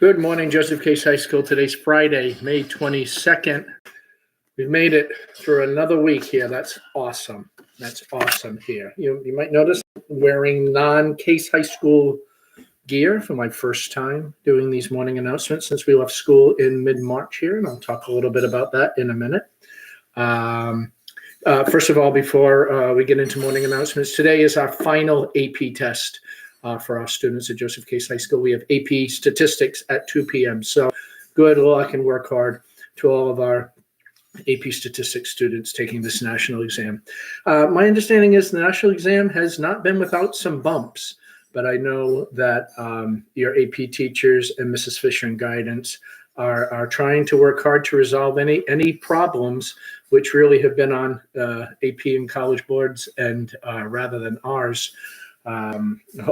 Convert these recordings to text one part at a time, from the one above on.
Good morning, Joseph Case High School. Today's Friday, May 22nd. We've made it through another week here. That's awesome. That's awesome here. You might notice I'm wearing non-Case High School gear for my first time doing these morning announcements since we left school in mid-March here, and I'll talk a little bit about that in a minute. First of all, before we get into morning announcements, today is our final AP test. For our students at Joseph Case High School. We have AP Statistics at 2 p.m. So good luck and work hard to all of our AP Statistics students taking this national exam. My understanding is the national exam has not been without some bumps, but I know that your AP teachers and Mrs. Fisher in guidance are trying to work hard to resolve any problems which really have been on AP and college boards and rather than ours.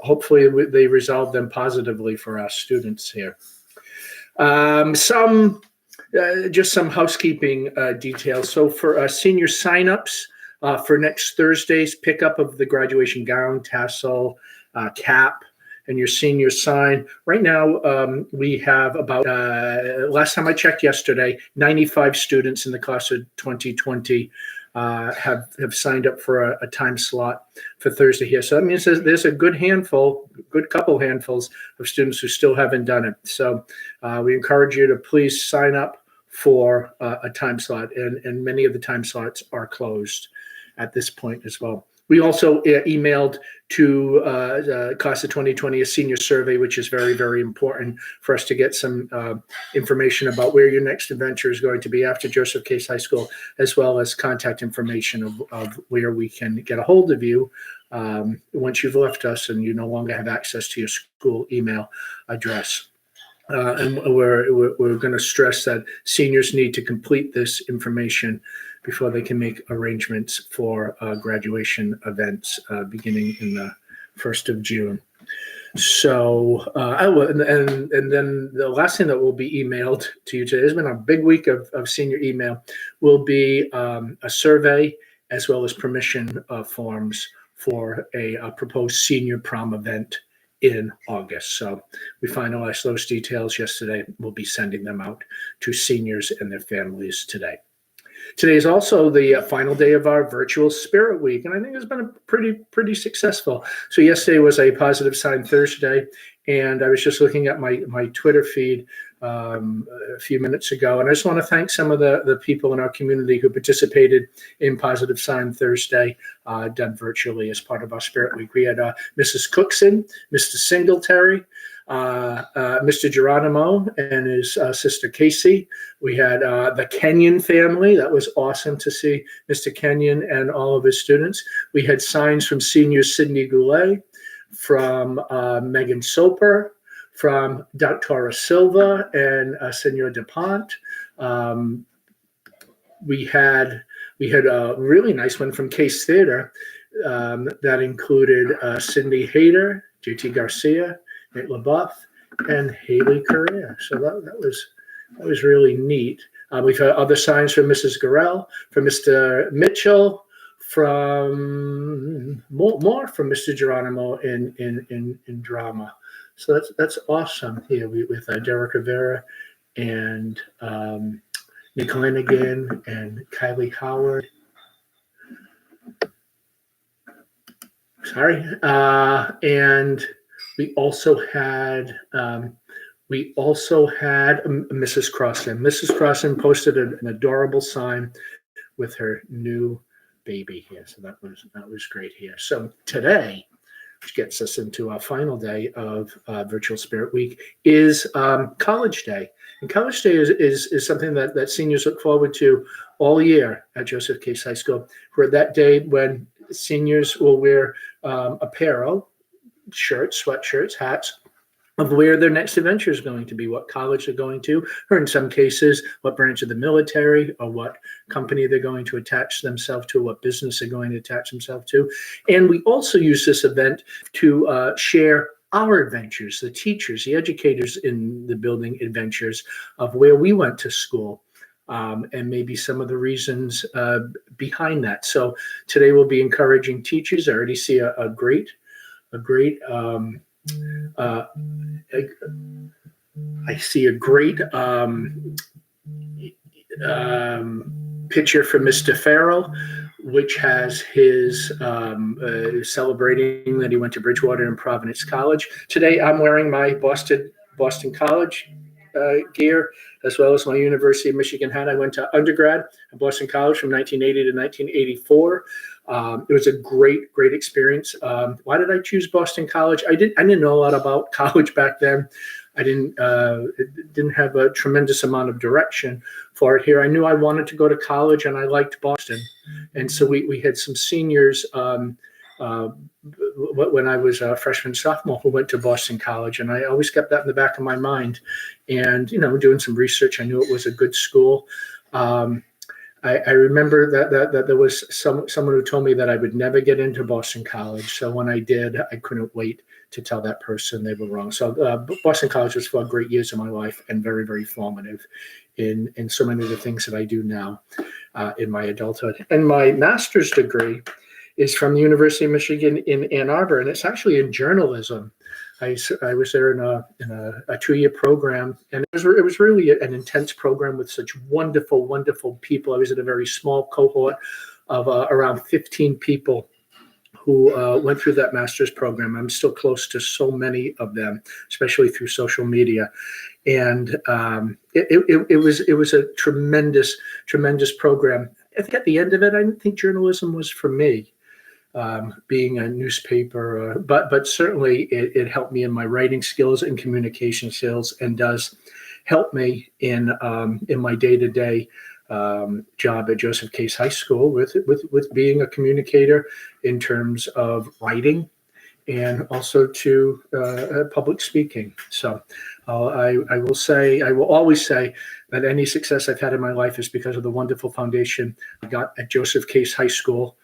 Hopefully they resolve them positively for our students here. Just some housekeeping details. So for senior signups for next Thursday's pickup of the graduation gown, tassel, cap, and your senior sign. Right now, we have about, last time I checked yesterday, 95 students in the class of 2020 have signed up for a time slot for Thursday here. So that means there's a good couple handfuls of students who still haven't done it. So we encourage you to please sign up for a time slot, and many of the time slots are closed at this point as well. We also emailed to the class of 2020 a senior survey, which is very, very important for us to get some information about where your next adventure is going to be after Joseph Case High School, as well as contact information of where we can get a hold of you once you've left us and you no longer have access to your school email address. And we're going to stress that seniors need to complete this information before they can make arrangements for graduation events beginning in the 1st of June. So, and then the last thing that will be emailed to you today has been a big week of senior email, will be a survey as well as permission forms for a proposed senior prom event in August. So we finalized those details yesterday. We'll be sending them out to seniors and their families today. Today is also the final day of our virtual Spirit Week, and I think it's been a pretty successful. So yesterday was a Positive Sign Thursday, and I was just looking at my Twitter feed a few minutes ago, and I just want to thank some of the people in our community who participated in Positive Sign Thursday, done virtually as part of our Spirit Week. We had Mrs. Cookson, Mr. Singletary, Mr. Geronimo and his sister Casey. We had the Kenyon family. That was awesome to see Mr. Kenyon and all of his students. We had signs from seniors Sydney Goulet, from Megan Soper, from Dr. Silva and Senor DuPont. We had a really nice one from Case Theater that included Cindy Hayter, JT Garcia, Nate LaBeouf, and Haley Correa. So that was really neat. We've had other signs from Mrs. Gorell, from Mr. Mitchell, from more from Mr. Geronimo in drama. So that's awesome here with Derek Rivera and Nick Lanigan and Kylie Howard. Sorry, and we also had Mrs. Crossan. Mrs. Crossan posted an adorable sign with her new baby here. So that was great here. So today, which gets us into our final day of Virtual Spirit Week, is College Day. And College Day is something that seniors look forward to all year at Joseph Case High School. For that day when seniors will wear apparel, shirts, sweatshirts, hats, of where their next adventure is going to be, what college they're going to, or in some cases, what branch of the military or what company they're going to attach themselves to, what business they're going to attach themselves to. And we also use this event to share our adventures, the teachers, the educators in the building adventures of where we went to school. And maybe some of the reasons behind that. So today we'll be encouraging teachers. I already see a great I see a great picture from Mr. Farrell, which has his celebrating that he went to Bridgewater and Providence College. Today, I'm wearing my Boston College gear, as well as my University of Michigan hat. I went to undergrad at Boston College from 1980 to 1984. It was a great experience. Why did I choose Boston College? I didn't know a lot about college back then. I didn't have a tremendous amount of direction for it here. I knew I wanted to go to college, and I liked Boston. And so we had some seniors when I was a freshman, sophomore, who went to Boston College, and I always kept that in the back of my mind. And, doing some research, I knew it was a good school. I remember that there was someone who told me that I would never get into Boston College. So when I did, I couldn't wait to tell that person they were wrong. So Boston College was 4 great years of my life, and very, very formative in so many of the things that I do now in my adulthood. And my master's degree is from the University of Michigan in Ann Arbor, and it's actually in journalism. I was there in a 2-year program, and it was really an intense program with such wonderful people. I was in a very small cohort of around 15 people who went through that master's program. I'm still close to so many of them, especially through social media. And it was a tremendous program. I think at the end of it, I didn't think journalism was for me. Being a newspaper, but certainly it helped me in my writing skills and communication skills, and does help me in my day-to-day job at Joseph Case High School with being a communicator in terms of writing, and also to public speaking. So I will always say that any success I've had in my life is because of the wonderful foundation I got at Joseph Case High School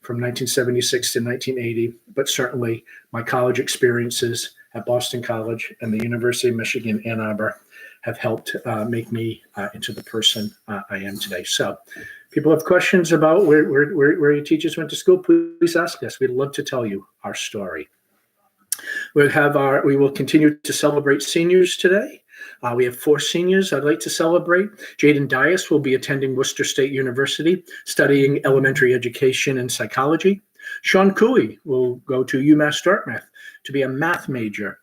from 1976 to 1980, but certainly my college experiences at Boston College and the University of Michigan, Ann Arbor, have helped make me into the person I am today. So people have questions about where your teachers went to school, please ask us. We'd love to tell you our story. We will continue to celebrate seniors today. We have 4 seniors I'd like to celebrate. Jaden Dias will be attending Worcester State University, studying elementary education and psychology. Sean Cooey will go to UMass Dartmouth to be a math major.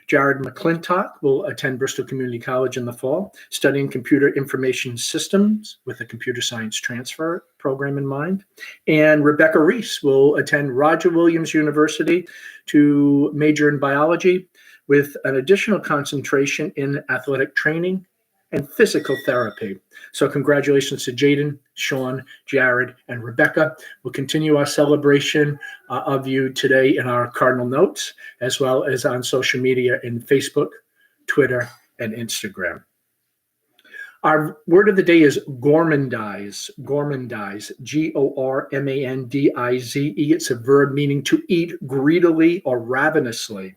Jared McClintock will attend Bristol Community College in the fall, studying computer information systems with a computer science transfer program in mind. And Rebecca Reese will attend Roger Williams University to major in biology, with an additional concentration in athletic training and physical therapy. So congratulations to Jaden, Sean, Jared, and Rebecca. We'll continue our celebration of you today in our Cardinal Notes, as well as on social media in Facebook, Twitter, and Instagram. Our word of the day is gourmandize. Gourmandize, Gormandize. It's a verb meaning to eat greedily or ravenously.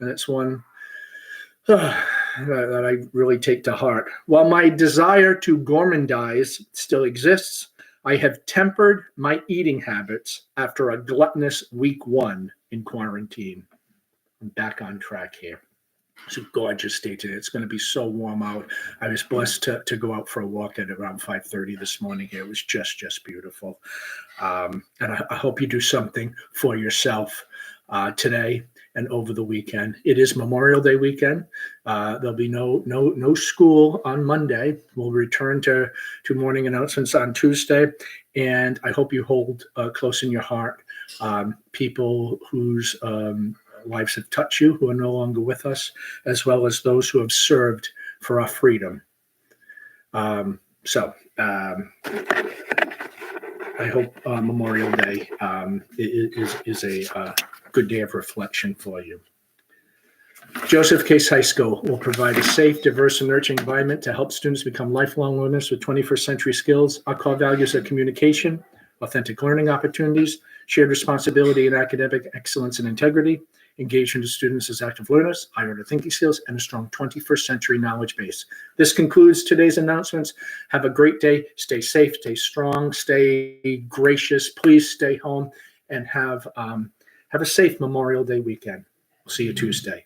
And it's one that I really take to heart. While my desire to gourmandize still exists, I have tempered my eating habits after a gluttonous week 1 in quarantine. I'm back on track here. It's a gorgeous day today. It's going to be so warm out. I was blessed to go out for a walk at around 5:30 this morning here. It was just beautiful. And I hope you do something for yourself today and over the weekend. It is Memorial Day weekend. There'll be no school on Monday. We'll return to morning announcements on Tuesday. And I hope you hold close in your heart people whose lives have touched you, who are no longer with us, as well as those who have served for our freedom. I hope Memorial Day is a good day of reflection for you. Joseph Case High School will provide a safe, diverse, and nurturing environment to help students become lifelong learners with 21st century skills. Our core values are communication, authentic learning opportunities, shared responsibility and academic excellence and integrity, engagement of students as active learners, high order thinking skills, and a strong 21st century knowledge base. This concludes today's announcements. Have a great day. Stay safe, stay strong, stay gracious. Please stay home and have a safe Memorial Day weekend. We'll see you Tuesday.